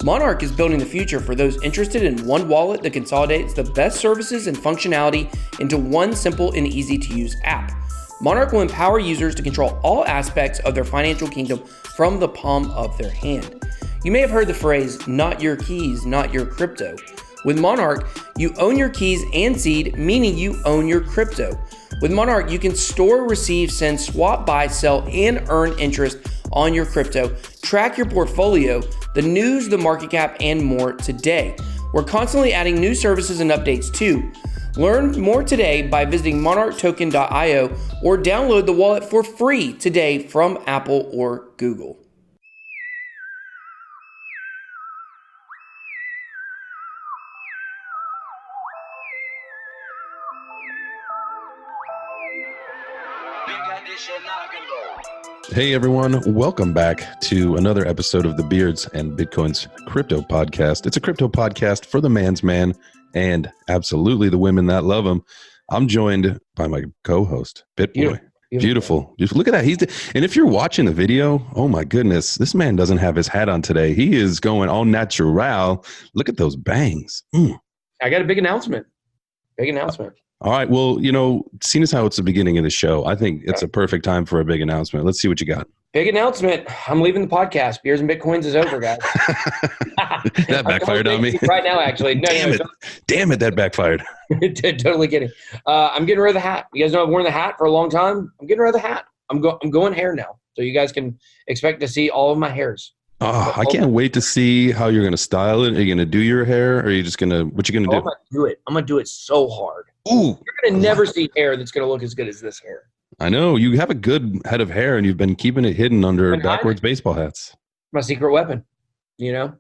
Monarch is building the future for those interested in one wallet that consolidates the best services and functionality into one simple and easy-to-use app. Monarch will empower users to control all aspects of their financial kingdom from the palm of their hand. You may have heard the phrase, not your keys, not your crypto. With Monarch, you own your keys and seed, meaning you own your crypto. With Monarch, you can store, receive, send, swap, buy, sell, and earn interest on your crypto, track your portfolio, the news, the market cap, and more today. We're constantly adding new services and updates too. Learn more today by visiting monarchtoken.io or download the wallet for free today from Apple or Google. Hey everyone, welcome back to another episode of the Beards and Bitcoin's Crypto Podcast. It's a crypto podcast for the man's man and absolutely the women that love him. I'm joined by my co-host, Bitboy. Beautiful. Just look at that. And if you're watching the video, oh my goodness, this man doesn't have his hat on today. He is going all natural. Look at those bangs. I got a big announcement. All right. Well, seeing as how it's the beginning of the show, I think it's a perfect time for a big announcement. Let's see what you got. Big announcement. I'm leaving the podcast. Beers and Bitcoins is over, guys. That backfired on me. Right now, actually. No, Damn it, that backfired. Totally kidding. I'm getting rid of the hat. You guys know I've worn the hat for a long time. I'm getting rid of the hat. I'm going hair now. So you guys can expect to see all of my hairs. Oh, I can't wait to see how you're going to style it. Are you going to do your hair? Or are you just going to, what you going to do? I'm going to do it so hard. Ooh. You're going to never see hair that's going to look as good as this hair. I know. You have a good head of hair, and you've been keeping it hidden under backwards baseball hats. My secret weapon, Yeah.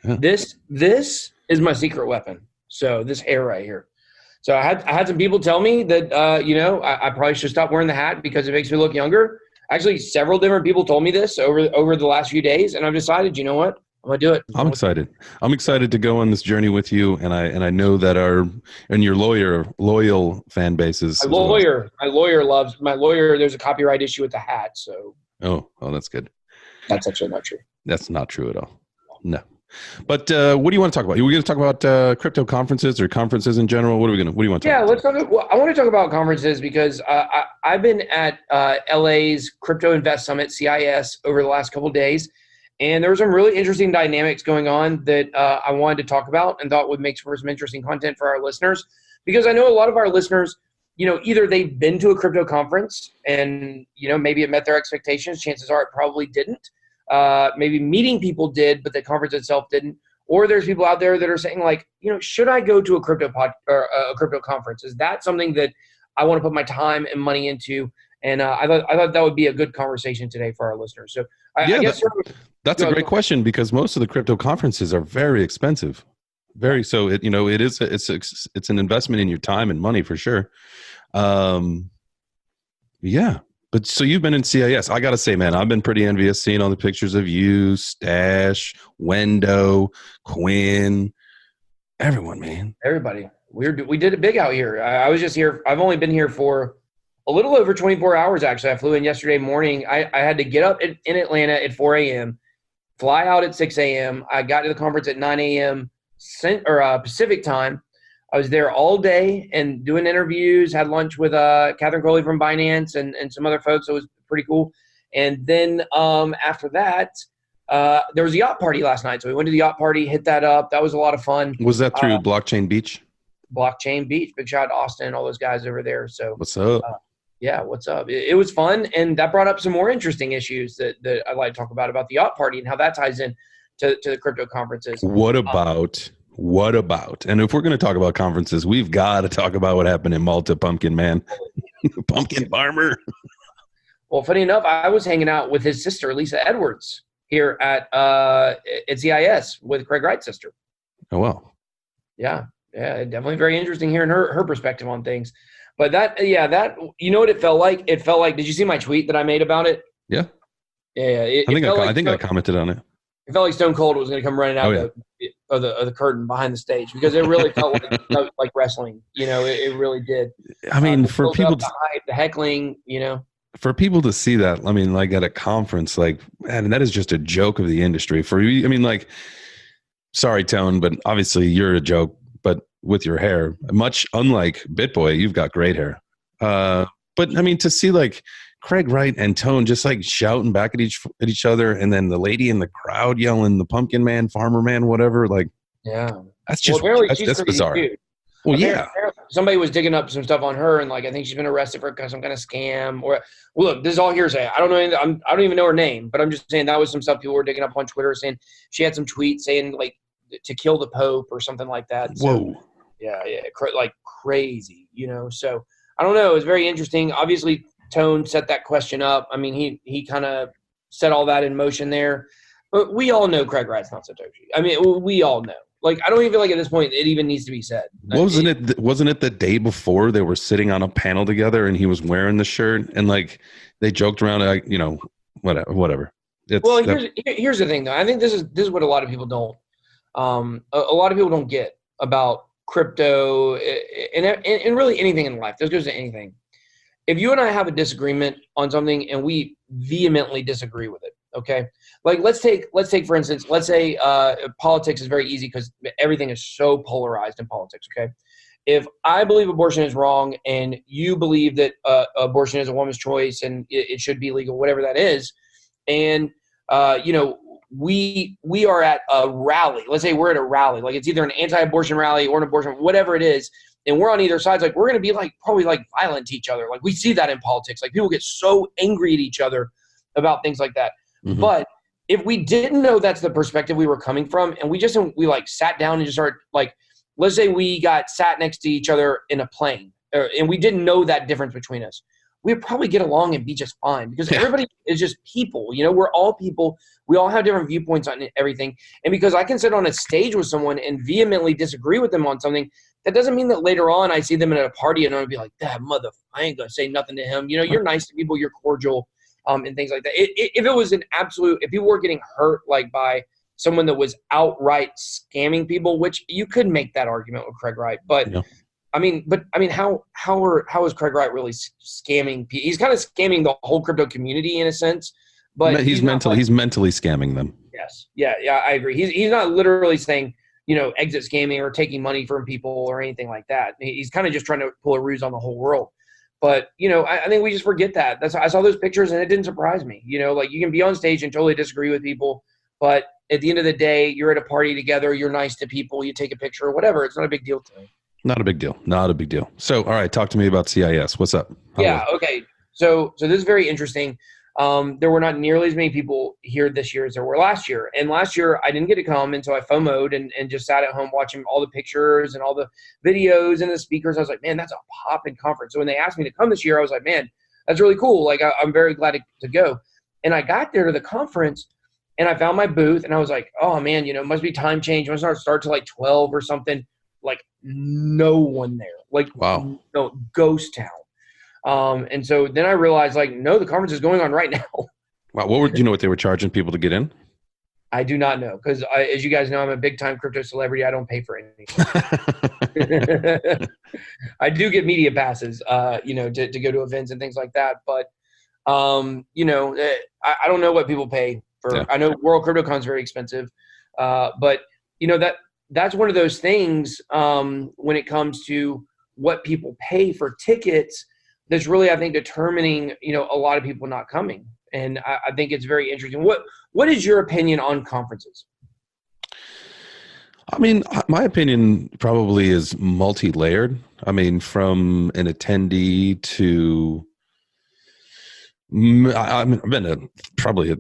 This is my secret weapon. So this hair right here. So I had some people tell me that, I probably should stop wearing the hat because it makes me look younger. Actually, several different people told me this over the last few days, and I've decided, you know what? I'm gonna do it. I'm excited. I'm excited to go on this journey with you, and I know that your loyal fan bases. My lawyer. There's a copyright issue with the hat, so. Oh, that's good. That's actually not true. That's not true at all. No. But what do you want to talk about? Are we going to talk about crypto conferences or conferences in general? What do you want to talk about? Let's talk about, I want to talk about conferences because I've been at LA's Crypto Invest Summit, CIS, over the last couple of days. And there were some really interesting dynamics going on that I wanted to talk about and thought would make for some interesting content for our listeners. Because I know a lot of our listeners, either they've been to a crypto conference and, maybe it met their expectations. Chances are it probably didn't. Maybe meeting people did, but the conference itself didn't. Or there's people out there that are saying like, should I go to a crypto crypto conference? Is that something that I want to put my time and money into? And I thought that would be a good conversation today for our listeners. So I guess that's a great question because most of the crypto conferences are very expensive. So it's an investment in your time and money for sure. Yeah. But so you've been in CIS. I got to say, man, I've been pretty envious seeing all the pictures of you, Stash, Wendo, Quinn, everyone, man. Everybody. We did it big out here. I was just here. I've only been here for a little over 24 hours, actually. I flew in yesterday morning. I had to get up in Atlanta at 4 a.m., fly out at 6 a.m. I got to the conference at 9 a.m. Pacific time. I was there all day and doing interviews, had lunch with Catherine Crowley from Binance and some other folks. It was pretty cool. And then after that, there was a yacht party last night. So we went to the yacht party, hit that up. That was a lot of fun. Was that through Blockchain Beach? Blockchain Beach. Big shout out to Austin, all those guys over there. So what's up? What's up? It was fun. And that brought up some more interesting issues that I'd like to talk about the yacht party and how that ties in to the crypto conferences. What about? And if we're going to talk about conferences, we've got to talk about what happened in Malta, Pumpkin Man. Pumpkin farmer. Well, funny enough, I was hanging out with his sister, Lisa Edwards, here at CIS with Craig Wright's sister. Oh, wow. Yeah, definitely very interesting hearing her perspective on things. But that, you know what it felt like? It felt like, did you see my tweet that I made about it? Yeah. Yeah. I think I commented on it. It felt like Stone Cold was going to come running out of the curtain behind the stage because it really felt like wrestling. It really did. I mean, for people the hype, the heckling, for people to see that, I mean, like at a conference, like, man, that is just a joke of the industry. For you, I mean, like, sorry, Tone, but obviously you're a joke, but with your hair, much unlike Bitboy, you've got great hair. But I mean, to see like Craig Wright and Tone just like shouting back at each other, and then the lady in the crowd yelling, "The Pumpkin Man, Farmer Man, whatever." Like, Yeah. that's just apparently she's that's crazy bizarre. too. Well, yeah. Apparently somebody was digging up some stuff on her, and like I think she's been arrested for some kind of scam. Or well, look, this is all hearsay. I don't know anything, I don't even know her name, but I'm just saying that was some stuff people were digging up on Twitter, saying she had some tweets saying like to kill the Pope or something like that. So, Whoa. yeah, like crazy, So I don't know. It's very interesting. Obviously, Tone set that question up. I mean, he kind of set all that in motion there. But we all know Craig Wright's not Satoshi. I mean, we all know. Like, I don't even feel like at this point it even needs to be said. Wasn't it the day before they were sitting on a panel together and he was wearing the shirt and like they joked around, like, whatever. Well, here's the thing though. I think this is what a lot of people don't. A lot of people don't get about crypto and really anything in life. This goes to anything. If you and I have a disagreement on something and we vehemently disagree with it, okay? Like let's take for instance, let's say politics is very easy because everything is so polarized in politics, okay? If I believe abortion is wrong and you believe that abortion is a woman's choice and it should be legal, whatever that is, and we are at a rally. Let's say we're at a rally, like it's either an anti-abortion rally or an abortion, whatever it is, and we're on either side. Like we're going to be like probably like violent to each other. Like we see that in politics. Like people get so angry at each other about things like that. Mm-hmm. But if we didn't know that's the perspective we were coming from, and we like sat down and just started like, let's say we got sat next to each other in a plane, and we didn't know that difference between us, we'd probably get along and be just fine because everybody is just people. We're all people. We all have different viewpoints on everything. And because I can sit on a stage with someone and vehemently disagree with them on something, that doesn't mean that later on I see them at a party and I'm going to be like, that mother, I ain't going to say nothing to him. You're nice to people, you're cordial, and things like that. If it was an absolute, if people were getting hurt like by someone that was outright scamming people, which you could make that argument with Craig Wright, but I mean, how is Craig Wright really scamming people? He's kind of scamming the whole crypto community in a sense, but he's mentally scamming them. Yes. Yeah, I agree. He's not literally saying, exit scamming or taking money from people or anything like that. He's kind of just trying to pull a ruse on the whole world. But, I think we just forget that. I saw those pictures and it didn't surprise me. Like you can be on stage and totally disagree with people, but at the end of the day, you're at a party together, you're nice to people, you take a picture or whatever. It's not a big deal to me. Not a big deal. Not a big deal. So, all right, talk to me about CIS. What's up? Okay. So this is very interesting. There were not nearly as many people here this year as there were last year. And last year, I didn't get to come, and so I FOMO'd and just sat at home watching all the pictures and all the videos and the speakers. I was like, man, that's a poppin' conference. So when they asked me to come this year, I was like, man, that's really cool. Like, I'm very glad to go. And I got there to the conference, and I found my booth, and I was like, oh, man, it must be time change. It must not start till like 12 or something. Like no one there, like wow, no ghost town. And so then I realized like, no, the conference is going on right now. Wow. Do you know what they were charging people to get in? I do not know. Cause as you guys know, I'm a big time crypto celebrity. I don't pay for anything. I do get media passes, to go to events and things like that. But, I don't know what people pay for. Yeah. I know World CryptoCon is very expensive. But that's one of those things when it comes to what people pay for tickets that's really, I think, determining, a lot of people not coming. And I think it's very interesting. What is your opinion on conferences? I mean, my opinion probably is multi-layered. I mean, from an attendee to I've been to probably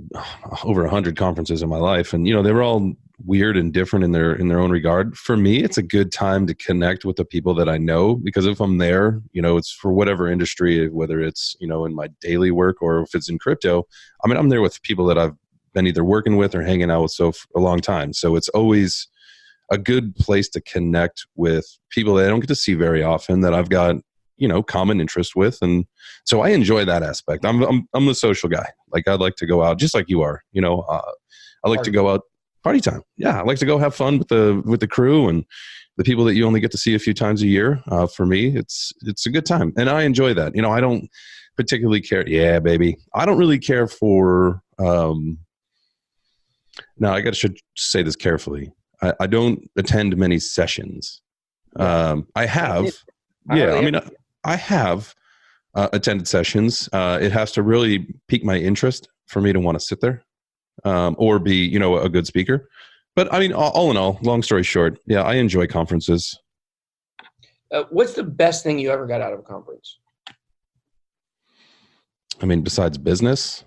over 100 conferences in my life, and they were all weird and different in their own regard. For me, it's a good time to connect with the people that I know, because if I'm there, it's for whatever industry, whether it's in my daily work or if it's in crypto. I mean, I'm there with people that I've been either working with or hanging out with for a long time. So it's always a good place to connect with people that I don't get to see very often, that I've got common interest with. And so I enjoy that aspect. I'm the social guy. Like, I'd like to go out just like you are, I like to go out party time. Yeah. I like to go have fun with the crew and the people that you only get to see a few times a year. For me, it's a good time. And I enjoy that. I don't particularly care. Yeah, baby. I don't really care for, now I should say this carefully. I don't attend many sessions. I have, I have attended sessions. It has to really pique my interest for me to want to sit there or be, a good speaker. But I mean, all in all, long story short, yeah, I enjoy conferences. What's the best thing you ever got out of a conference? I mean, besides business?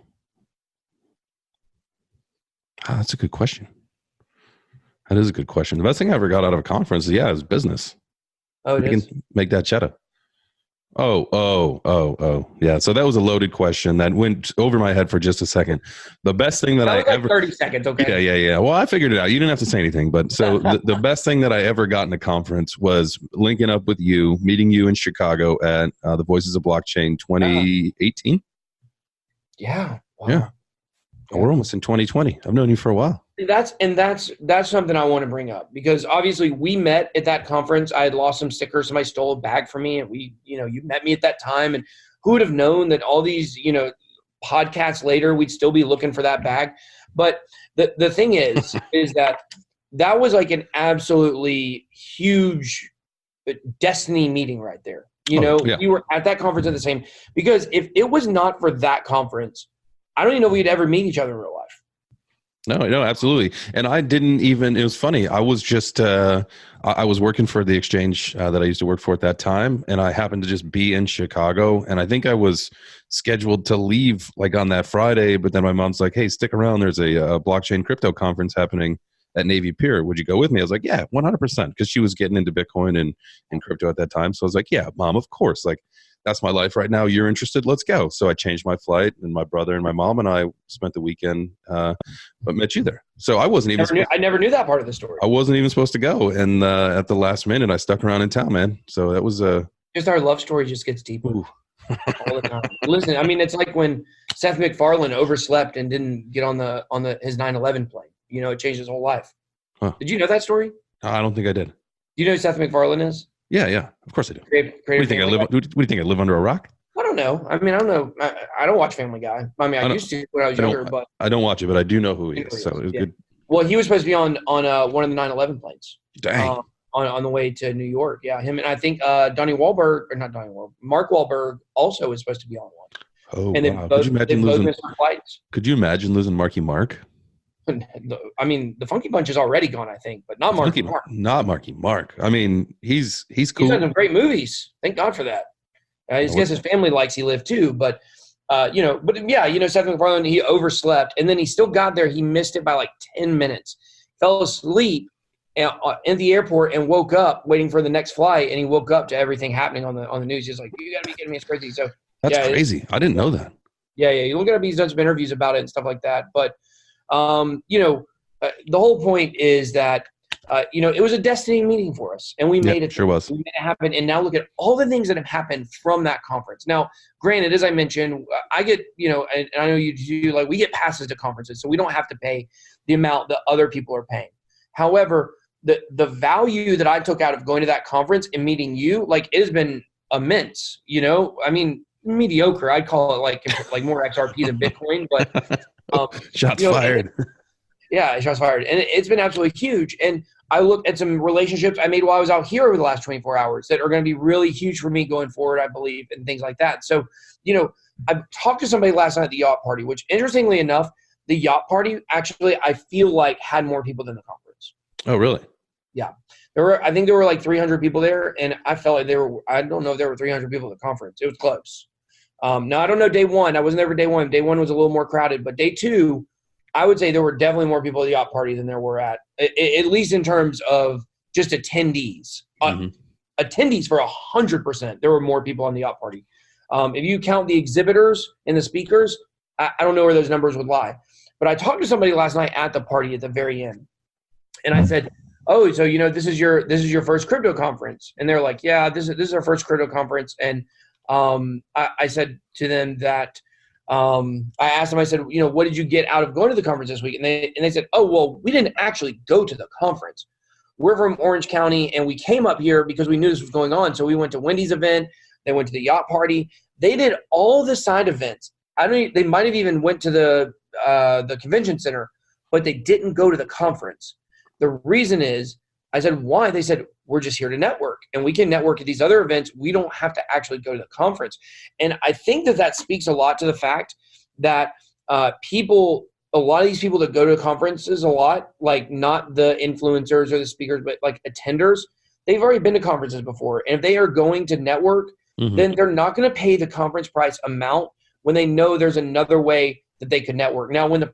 That's a good question. That is a good question. The best thing I ever got out of a conference, is business. Oh, it is? Make that cheddar. Oh. Yeah. So that was a loaded question that went over my head for just a second. The best thing that I ever 30 seconds. Okay. Yeah. Well, I figured it out. You didn't have to say anything, but so the best thing that I ever got in a conference was linking up with you, meeting you in Chicago at the Voices of Blockchain 2018. Yeah. Wow. Yeah. We're almost in 2020. I've known you for a while. That's something I want to bring up because obviously we met at that conference. I had lost some stickers. Somebody stole a bag from me, and you met me at that time. And who would have known that all these, podcasts later, we'd still be looking for that bag. But the thing is that was like an absolutely huge destiny meeting right there. We were at that conference at the same, because if it was not for that conference, I don't even know if we'd ever meet each other in real life. No, absolutely. And I didn't even, it was funny. I was just, I was working for the exchange that I used to work for at that time. And I happened to just be in Chicago. And I think I was scheduled to leave like on that Friday. But then my mom's like, hey, stick around. There's a blockchain crypto conference happening at Navy Pier. Would you go with me? I was like, yeah, 100%. Because she was getting into Bitcoin and crypto at that time. So I was like, yeah, Mom, of course. Like, that's my life right now. You're interested? Let's go. So I changed my flight, and my brother and my mom and I spent the weekend, but met you there. So I wasn't even. I never knew that part of the story. I wasn't even supposed to go, and at the last minute, I stuck around in town, man. So that was just our love story just gets deeper all the time. Listen, I mean, it's like when Seth MacFarlane overslept and didn't get on his 9/11 plane. It changed his whole life. Huh. Did you know that story? I don't think I did. Do you know who Seth MacFarlane is? Yeah. Of course I do. What do you think I live under a rock? I don't know. I mean, I don't know. I don't watch Family Guy. I mean, I used to when I was younger, but I don't watch it, but I do know who he is. So it was good. Well, he was supposed to be on one of the 9/11 planes. Dang. On the way to New York. Yeah, him and I think Mark Wahlberg also was supposed to be on one. Oh, and wow. Could you imagine losing Marky Mark? I mean, the Funky Bunch is already gone, I think, but not Marky Mark. Not Marky Mark. I mean, he's cool. He's done some great movies. Thank God for that. I guess his family likes he lived too, but Seth MacFarlane, he overslept, and then he still got there. He missed it by like 10 minutes. Fell asleep in the airport and woke up waiting for the next flight, and he woke up to everything happening on the news. He's like, "You got to be kidding me! It's crazy." So that's crazy. I didn't know that. Yeah. You look it up. He's done some interviews about it and stuff like that, but. The whole point is that, it was a destiny meeting for us, and we made it. Sure was. We made it happen, and now look at all the things that have happened from that conference. Now, granted, as I mentioned, I get, and I know you do, like we get passes to conferences, so we don't have to pay the amount that other people are paying. However, the value that I took out of going to that conference and meeting you, like it has been immense. I mean, mediocre. I'd call it like more XRP than Bitcoin, but. Shots fired. Shots fired. And it's been absolutely huge. And I looked at some relationships I made while I was out here over the last 24 hours that are going to be really huge for me going forward, I believe, and things like that. So, I talked to somebody last night at the yacht party, which interestingly enough, the yacht party actually, I feel like had more people than the conference. Oh, really? Yeah. I think there were like 300 people there, and I felt like I don't know if there were 300 people at the conference. It was close. Now, I don't know day one. I wasn't there for day one. Day one was a little more crowded. But day two, I would say there were definitely more people at the yacht party than there were at least in terms of just attendees. Attendees for 100%. There were more people on the yacht party. If you count the exhibitors and the speakers, I don't know where those numbers would lie. But I talked to somebody last night at the party at the very end. And I said, oh, so, this is your first crypto conference. And they're like, yeah, this is our first crypto conference. And I said to them that I asked them, I said, what did you get out of going to the conference this week? And they said, oh, well, we didn't actually go to the conference. We're from Orange County, and we came up here because we knew this was going on. So we went to Wendy's event. They went to the yacht party. They did all the side events. They might have even went to the convention center, but they didn't go to the conference. The reason is, I said, why? They said, we're just here to network, and we can network at these other events. We don't have to actually go to the conference. And I think that speaks a lot to the fact that a lot of these people that go to conferences a lot, like not the influencers or the speakers, but like attenders, they've already been to conferences before. And if they are going to network, then they're not going to pay the conference price amount when they know there's another way that they could network. Now, when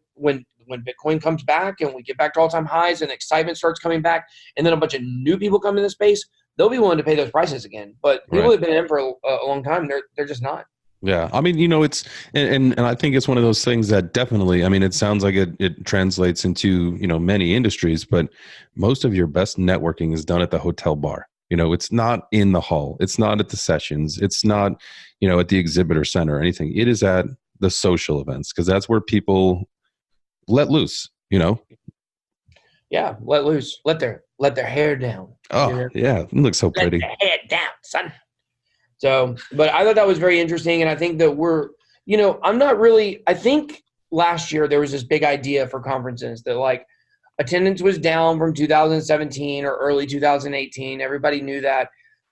Bitcoin comes back and we get back to all-time highs and excitement starts coming back, and then a bunch of new people come in the space, they'll be willing to pay those prices again. But people have been in for a long time, they're just not. Yeah. I mean, it's, and I think it's one of those things that definitely, I mean, it sounds like it translates into, many industries, but most of your best networking is done at the hotel bar. It's not in the hall. It's not at the sessions. It's not, at the exhibitor center or anything. It is at the social events, because that's where people let loose, Yeah, let loose. Let their hair down. Oh, yeah. It looks so pretty. Let their head down, son. So, but I thought that was very interesting. And I think that I think last year there was this big idea for conferences that like attendance was down from 2017 or early 2018. Everybody knew that.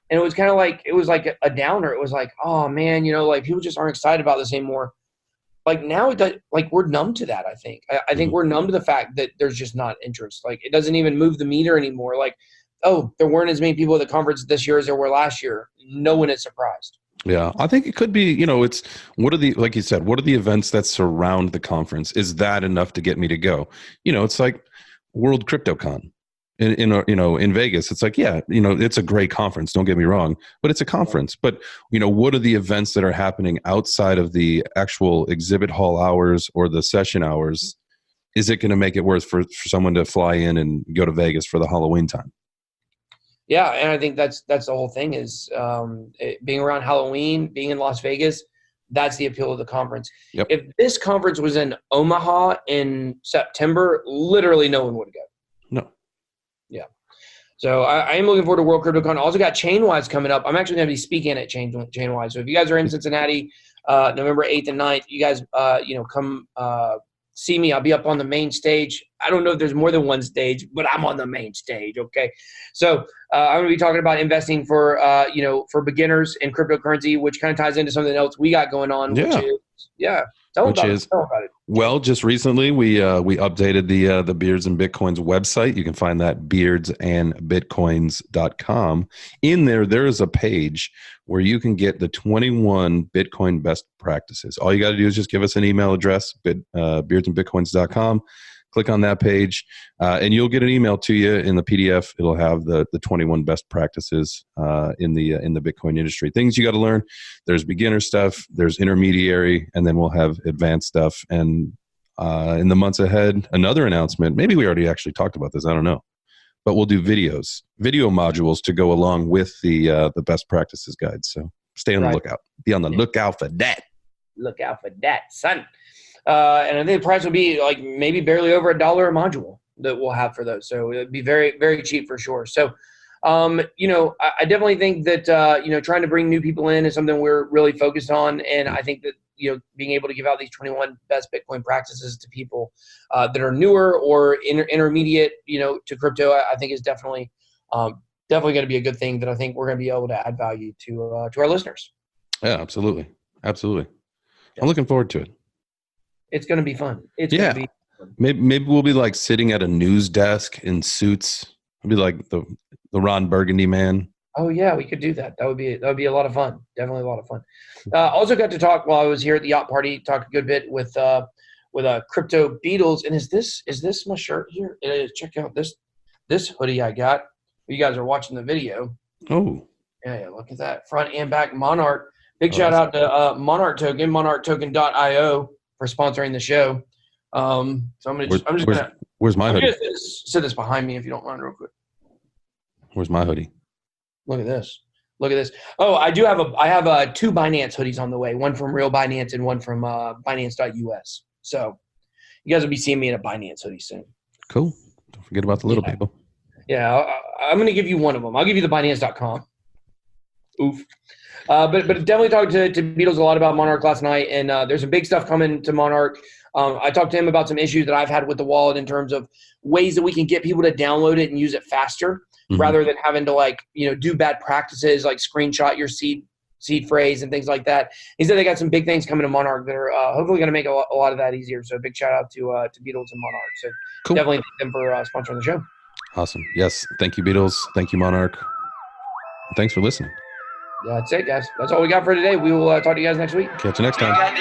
And it was kind of like, it was like a downer. It was like, oh man, like people just aren't excited about this anymore. Like now, we're numb to that. I think. I think we're numb to the fact that there's just not interest. Like it doesn't even move the meter anymore. Like, oh, there weren't as many people at the conference this year as there were last year. No one is surprised. Yeah, I think it could be. It's like you said, what are the events that surround the conference? Is that enough to get me to go? It's like World CryptoCon in Vegas. It's like, yeah, it's a great conference. Don't get me wrong, but it's a conference. But what are the events that are happening outside of the actual exhibit hall hours or the session hours? Is it going to make it worth for someone to fly in and go to Vegas for the Halloween time? Yeah, and I think that's the whole thing is being around Halloween, being in Las Vegas. That's the appeal of the conference. Yep. If this conference was in Omaha in September, literally no one would go. No. Yeah. So I am looking forward to World CryptoCon. Also got Chainwise coming up. I'm actually going to be speaking at Chainwise. So if you guys are in Cincinnati, November 8th and 9th, you guys, come see me. I'll be up on the main stage. I don't know if there's more than one stage, but I'm on the main stage. Okay. So I'm going to be talking about investing for beginners in cryptocurrency, which kind of ties into something else we got going on. Yeah. Tell about it. Well, just recently we updated the Beards and Bitcoins website. You can find that beardsandbitcoins.com. In there is a page where you can get the 21 Bitcoin best practices. All you got to do is just give us an email address, beardsandbitcoins.com. Click on that page, and you'll get an email to you in the PDF. It'll have the 21 best practices in the Bitcoin industry. Things you got to learn. There's beginner stuff. There's intermediary, and then we'll have advanced stuff. And in the months ahead, another announcement. Maybe we already actually talked about this. I don't know, but we'll do video modules to go along with the best practices guide. So stay on the lookout. Be on the lookout for that. Look out for that, son. And I think the price will be like maybe barely over $1 a module that we'll have for those. So it'd be very, very cheap for sure. So, I definitely think that, trying to bring new people in is something we're really focused on. And I think that, being able to give out these 21 best Bitcoin practices to people that are newer or intermediate, to crypto, I think is definitely going to be a good thing that I think we're going to be able to add value to our listeners. Yeah, absolutely. Absolutely. Yeah. I'm looking forward to it. It's going to be fun. Gonna be fun. Maybe we'll be like sitting at a news desk in suits. I'll be like the Ron Burgundy man. Oh yeah, we could do that. That would be a lot of fun. Definitely a lot of fun. Also got to talk while I was here at the yacht party. Talked a good bit with Crypto Beatles. And is this my shirt here? It is. Check out this hoodie I got. You guys are watching the video. Oh yeah. Look at that front and back Monarch. Big shout out to Monarch Token, monarchtoken.io. for sponsoring the show. So where's my hoodie? Sit this behind me if you don't mind real quick. Where's my hoodie? Look at this. Oh, I have two Binance hoodies on the way, one from Real Binance and one from Binance.us. So you guys will be seeing me in a Binance hoodie soon. Cool. Don't forget about the little people. Yeah, I'm going to give you one of them. I'll give you the Binance.com. Oof. But definitely talked to Beatles a lot about Monarch last night, and there's some big stuff coming to Monarch. I talked to him about some issues that I've had with the wallet in terms of ways that we can get people to download it and use it faster rather than having to do bad practices like screenshot your seed phrase and things like that. He said they got some big things coming to Monarch that are hopefully going to make a lot of that easier. So big shout out to Beatles and Monarch. So Cool. Definitely thank them for sponsoring the show. Awesome. Yes. Thank you, Beatles. Thank you, Monarch. Thanks for listening. Yeah, that's it, guys. That's all we got for today. We will talk to you guys next week. Catch you next time.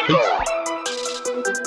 Peace.